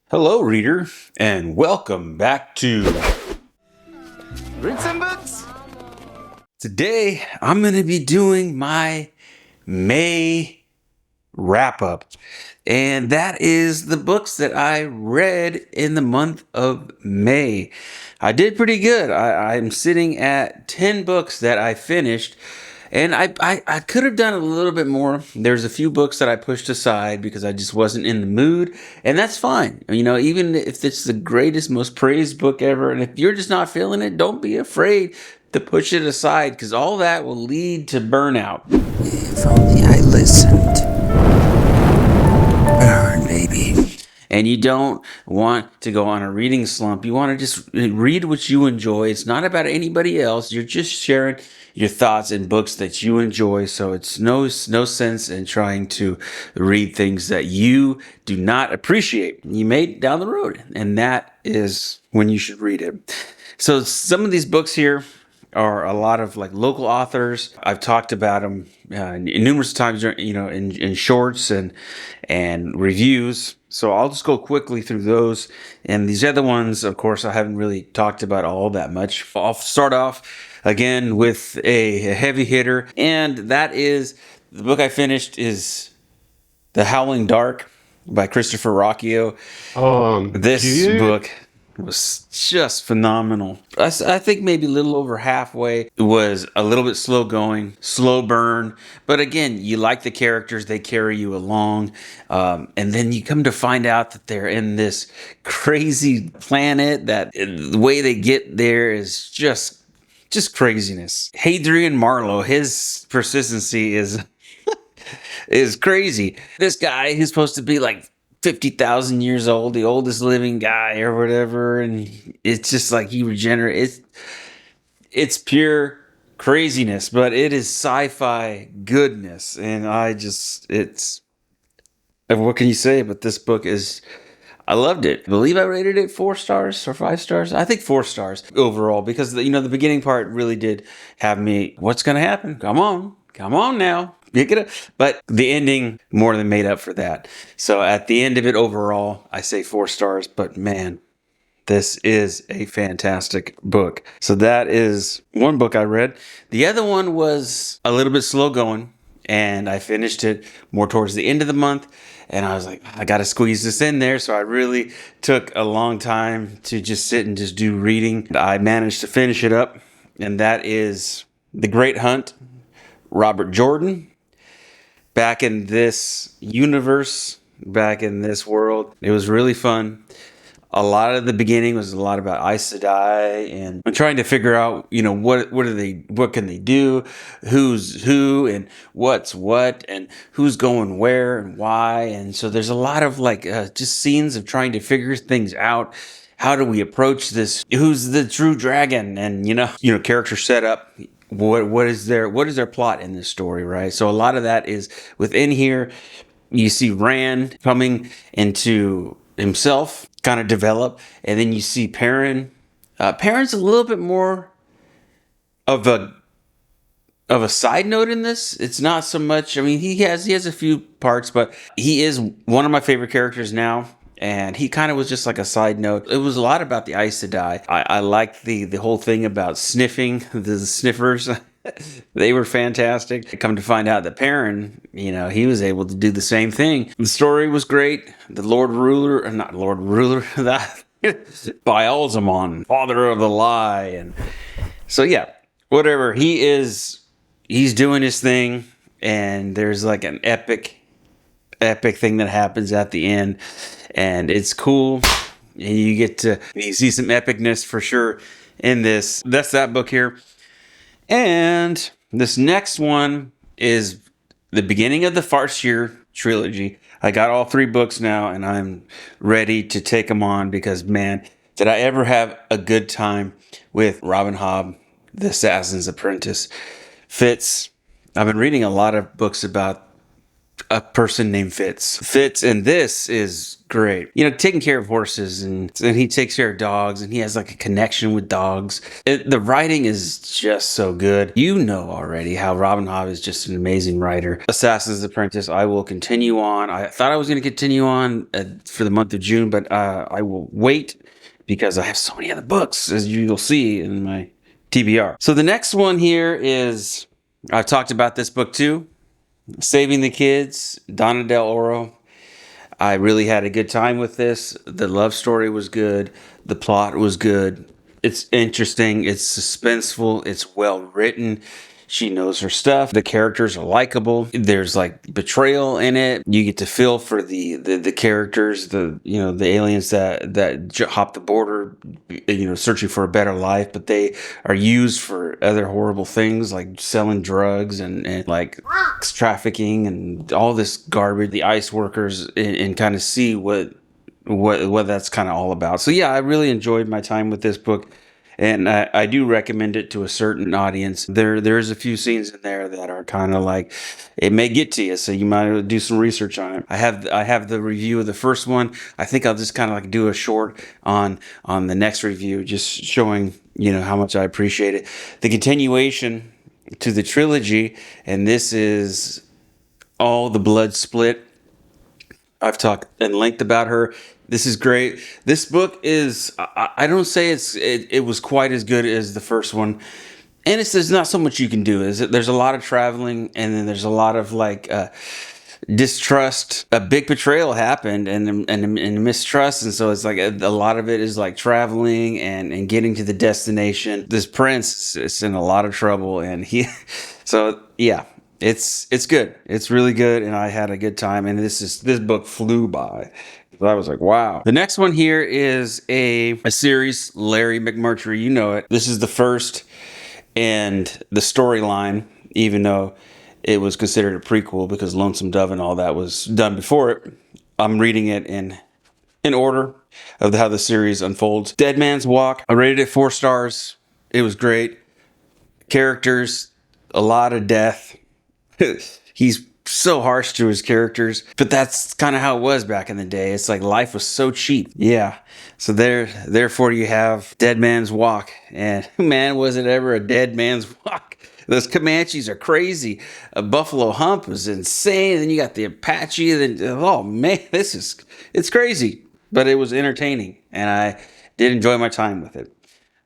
Hello, reader, and welcome back to Read some books. Today, I'm going to be doing my May wrap up, and that is the books that I read in the month of May. I did pretty good. I'm sitting at 10 books that I finished. And I could have done a little bit more. There's a few books that I pushed aside because I just wasn't in the mood. And that's fine. You know, even if it's the greatest, most praised book ever, and if you're just not feeling it, don't be afraid to push it aside because all that will lead to burnout. If only I listened. Burn, baby. And you don't want to go on a reading slump. You want to just read what you enjoy. It's not about anybody else. You're just sharing your thoughts in books that you enjoy. So it's no sense in trying to read things that you do not appreciate. You may down the road, and that is when you should read it. So some of these books here are a lot of like local authors. I've talked about them numerous times, you know, in shorts and reviews. So I'll just go quickly through those. And these other ones, of course, I haven't really talked about all that much. I'll start off again with a heavy hitter, and that is the book I finished is The Howling Dark by Christopher Rocchio. This book was just phenomenal. I think maybe a little over halfway. It was a little bit slow going, slow burn. But again, you like the characters, they carry you along. And then you come to find out that they're in this crazy planet that the way they get there is just craziness. Hadrian Marlowe, his persistency is crazy. This guy who's supposed to be like 50,000 years old, the oldest living guy or whatever, and it's just like he regenerates. It's pure craziness, but it is sci-fi goodness, and it's what can you say? But this book is. I loved it. I believe I rated it 4 stars or 5 stars. I think 4 stars overall because the beginning part really did have me. What's going to happen? Come on now. Pick it up. But the ending more than made up for that. So at the end of it overall, I say 4 stars. But man, this is a fantastic book. So that is one book I read. The other one was a little bit slow going, and I finished it more towards the end of the month. And I was like, I got to squeeze this in there. So I really took a long time to just sit and just do reading. I managed to finish it up. And that is The Great Hunt, Robert Jordan. Back in this universe, back in this world. It was really fun. A lot of the beginning was a lot about Aes Sedai and trying to figure out, what can they do, who's who, and what's what, and who's going where and why. And so there's a lot of just scenes of trying to figure things out. How do we approach this? Who's the true dragon? And character setup. What is their plot in this story, right? So a lot of that is within here. You see Rand coming into himself, kind of develop, and then you see Perrin. Perrin's a little bit more of a side note in this. It's not so much. I mean, he has a few parts, but he is one of my favorite characters now. And he kind of was just like a side note. It was a lot about the Aes Sedai. I liked the whole thing about sniffing, the sniffers. They were fantastic. Come to find out that Perrin, he was able to do the same thing. The story was great. The that Baalzamon, father of the lie. And so, yeah, whatever. He's doing his thing. And there's like an epic thing that happens at the end. And it's cool. And you see some epicness for sure in this. That's that book here. And this next one is the beginning of the Farseer trilogy. I got all 3 books now, and I'm ready to take them on because, man, did I ever have a good time with Robin Hobb, the Assassin's Apprentice. Fitz. I've been reading a lot of books about a person named Fitz. Fitz, and this is great. You know, taking care of horses, and he takes care of dogs, and he has like a connection with dogs. The writing is just so good. You know already how Robin Hobb is just an amazing writer. Assassin's Apprentice, I will continue on. I thought I was going to continue on for the month of June, but I will wait because I have so many other books, as you'll see in my TBR. So the next one here is, I've talked about this book too, Saving the Kids, Donna Del Oro. I really had a good time with this. The love story was good. The plot was good. It's interesting. It's suspenseful. It's well written. She knows her stuff. The characters are likable. There's like betrayal in it. You get to feel for the characters, the aliens that hop the border, searching for a better life, but they are used for other horrible things like selling drugs and like trafficking and all this garbage. The ICE workers and kind of see what that's kind of all about. So yeah, I really enjoyed my time with this book. And I do recommend it to a certain audience. There's a few scenes in there that are kind of like, it may get to you, so you might do some research on it. I have the review of the first one. I think I'll just kind of like do a short on the next review, just showing how much I appreciate it. The continuation to the trilogy, and this is All the Blood Split. I've talked in length about her. This is great. This book is, I don't say it was quite as good as the first one. And there's not so much you can do. There's a lot of traveling, and then there's a lot of like distrust. A big betrayal happened and mistrust. And so it's like a lot of it is like traveling and getting to the destination. This prince is in a lot of trouble, and so yeah. It's good. It's really good, and I had a good time. And this book flew by. I was like, wow. The next one here is a series, Larry McMurtry. You know it. This is the first, and the storyline, even though it was considered a prequel because Lonesome Dove and all that was done before it, I'm reading it in order of how the series unfolds. Dead Man's Walk. I rated it 4 stars. It was great. Characters, a lot of death. He's so harsh to his characters, but that's kind of how it was back in the day. It's like life was so cheap. Yeah. So therefore you have Dead Man's Walk, and man, was it ever a dead man's walk. Those Comanches are crazy. A Buffalo Hump was insane. And then you got the Apache. And then, oh man, it's crazy, but it was entertaining, and I did enjoy my time with it.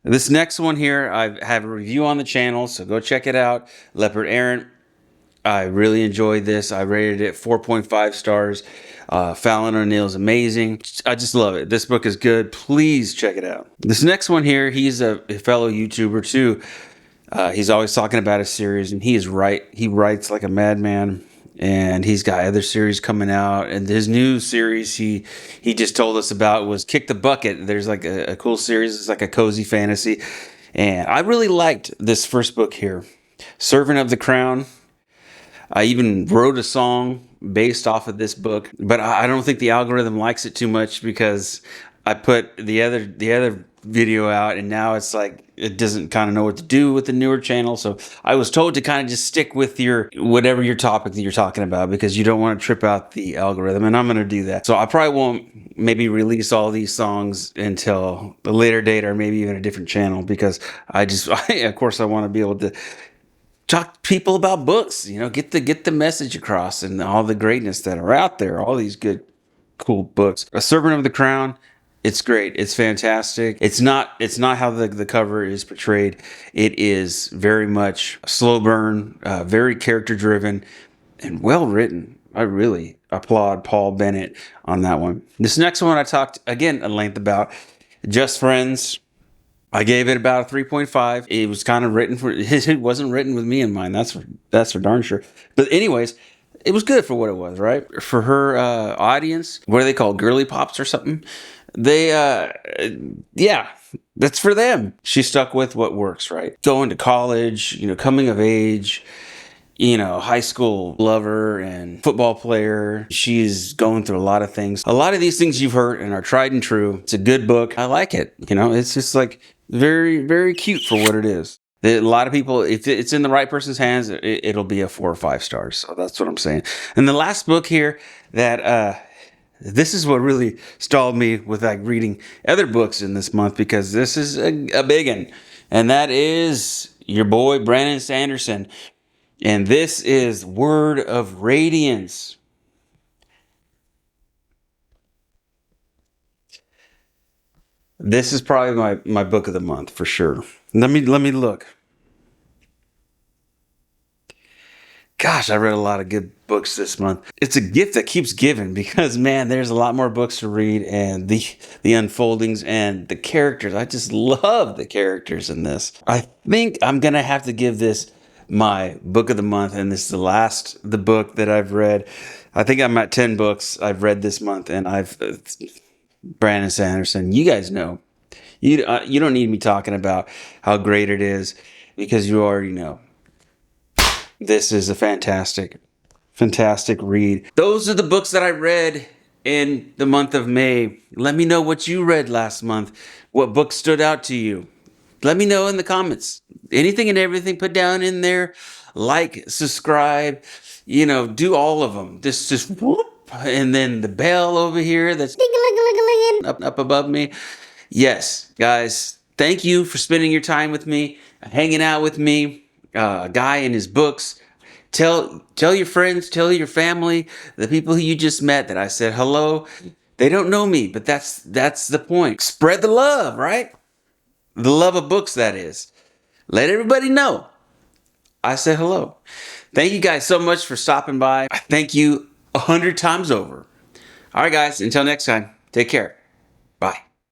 This next one here, I have a review on the channel, so go check it out. Leopard Errant. I really enjoyed this. I rated it 4.5 stars. Fallon O'Neill is amazing. I just love it. This book is good. Please check it out. This next one here, he's a fellow YouTuber too. He's always talking about a series, and he is right. He writes like a madman, and he's got other series coming out. And his new series he just told us about was Kick the Bucket. There's like a cool series. It's like a cozy fantasy. And I really liked this first book here, Servant of the Crown. I even wrote a song based off of this book, but I don't think the algorithm likes it too much because I put the other video out, and now it's like it doesn't kind of know what to do with the newer channel. So I was told to kind of just stick with whatever your topic that you're talking about, because you don't want to trip out the algorithm, and I'm going to do that. So I probably won't maybe release all these songs until a later date, or maybe even a different channel, because of course I want to be able to talk to people about books, get the message across, and all the greatness that are out there, all these good, cool books. A Servant of the Crown, it's great. It's fantastic. It's not how the cover is portrayed. It is very much a slow burn, very character driven, and well written. I really applaud Paul Bennett on that one. This next one I talked again at length about, Just Friends. I gave it about a 3.5. It was kind of written it wasn't written with me in mind. That's for darn sure. But anyways, it was good for what it was, right? For her audience, what are they called? Girly pops or something? They, yeah, that's for them. She stuck with what works, right? Going to college, coming of age, high school lover and football player. She's going through a lot of things. A lot of these things you've heard and are tried and true. It's a good book. I like it. It's just like very, very cute for what it is. A lot of people, if it's in the right person's hands, it'll be a 4 or 5 stars. So that's what I'm saying. And the last book here that this is what really stalled me with like reading other books in this month, because this is a big one, and that is your boy Brandon Sanderson, and this is Word of Radiance. This is probably my book of the month for sure. Let me look. Gosh, I read a lot of good books this month. It's a gift that keeps giving, because man, there's a lot more books to read, and the unfoldings and the characters. I just love the characters in this. I think I'm gonna have to give this my book of the month, and this is the book that I've read. I think I'm at 10 books I've read this month, and I've Brandon Sanderson. You guys know. You don't need me talking about how great it is, because you already know. This is a fantastic read. Those are the books that I read in the month of May. Let me know what you read last month. What books stood out to you? Let me know in the comments. Anything and everything, put down in there. Like, subscribe, do all of them. Just whoop. And then the bell over here that's up above me. Yes, guys, thank you for spending your time with me, hanging out with me. A guy and his books. Tell your friends, tell your family, the people who you just met, that I said hello. They don't know me, but that's the point. Spread the love, right? The love of books, that is. Let everybody know I said hello. Thank you guys so much for stopping by. I thank you 100 times over. All right, guys, until next time, take care. Bye.